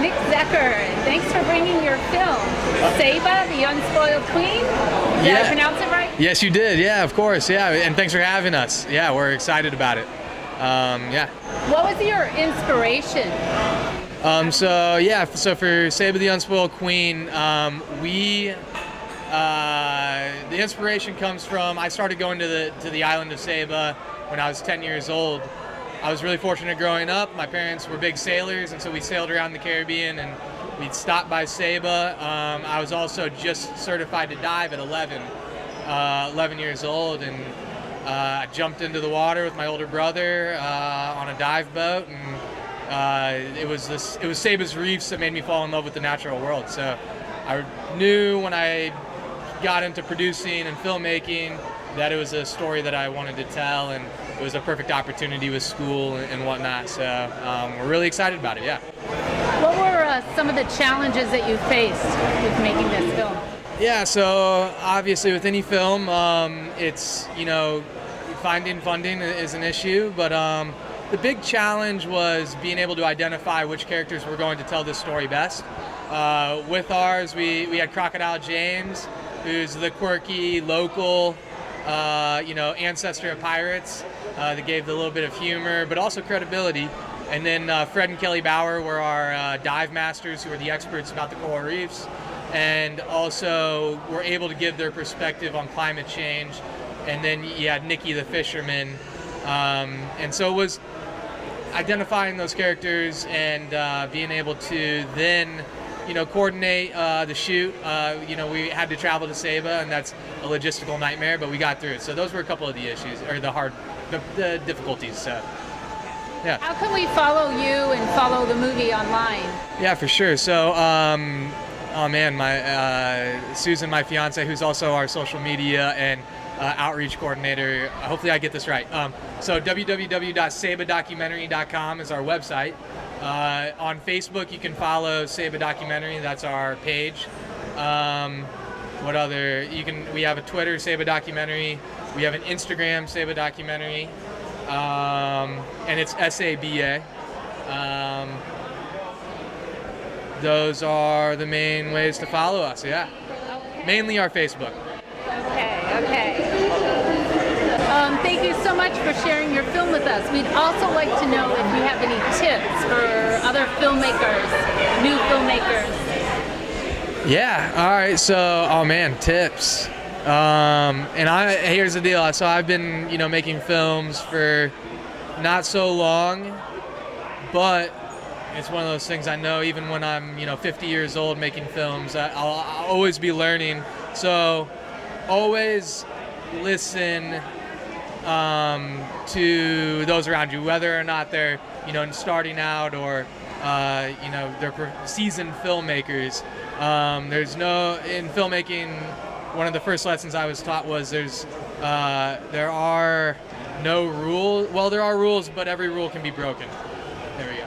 Nick Zachar, thanks for bringing your film, Saba, the Unspoiled Queen. Did I pronounce it right? Yes, you did. Yeah, of course. Yeah, and thanks for having us. Yeah, we're excited about it. Yeah. What was your inspiration? So for Saba, the Unspoiled Queen, the inspiration comes from, I started going to the island of Saba when I was 10 years old. I was really fortunate growing up. My parents were big sailors, and so we sailed around the Caribbean, and we'd stop by Saba. I was also just certified to dive at 11 years old, and I jumped into the water with my older brother on a dive boat, and it was Saba's reefs that made me fall in love with the natural world. So I knew when I got into producing and filmmaking that it was a story that I wanted to tell, and it was a perfect opportunity with school and whatnot. So we're really excited about it. Yeah. What were some of the challenges that you faced with making this film? Yeah. So obviously, with any film, it's finding funding is an issue, but the big challenge was being able to identify which characters were going to tell this story best. With ours, we had Crocodile James, who's the quirky local, ancestor of pirates that gave the little bit of humor, but also credibility. And then Fred and Kelly Bauer were our dive masters, who were the experts about the coral reefs, and also were able to give their perspective on climate change. And then you had Nikki the fisherman. And so it was identifying those characters and being able to then coordinate the shoot. We had to travel to Saba, and that's a logistical nightmare, but we got through it. So those were a couple of the issues, or the difficulties. So, yeah. How can we follow you and follow the movie online? Yeah, for sure. So, my Susan, my fiance, who's also our social media and outreach coordinator. Hopefully I get this right. So www.sabadocumentary.com is our website. On Facebook, you can follow Saba Documentary. That's our page. What other? We have a Twitter, Saba Documentary. We have an Instagram, Saba Documentary, and it's SABA. Those are the main ways to follow us. Yeah, mainly our Facebook. Okay. Thank you so much for sharing your film with us. We'd also like to know if you have any tips for other filmmakers, new filmmakers. Yeah. All right. So, tips. Here's the deal. So I've been, making films for not so long, but it's one of those things I know even when I'm, 50 years old making films, I'll always be learning. So always listen to those around you, whether or not they're, starting out or, they're seasoned filmmakers. In filmmaking, one of the first lessons I was taught was there are no rules. Well, there are rules, but every rule can be broken. There we go.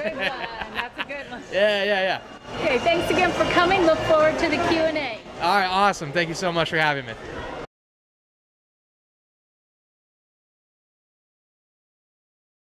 Good one. That's a good one. Yeah. Okay, thanks again for coming. Look forward to the Q&A. All right, awesome. Thank you so much for having me.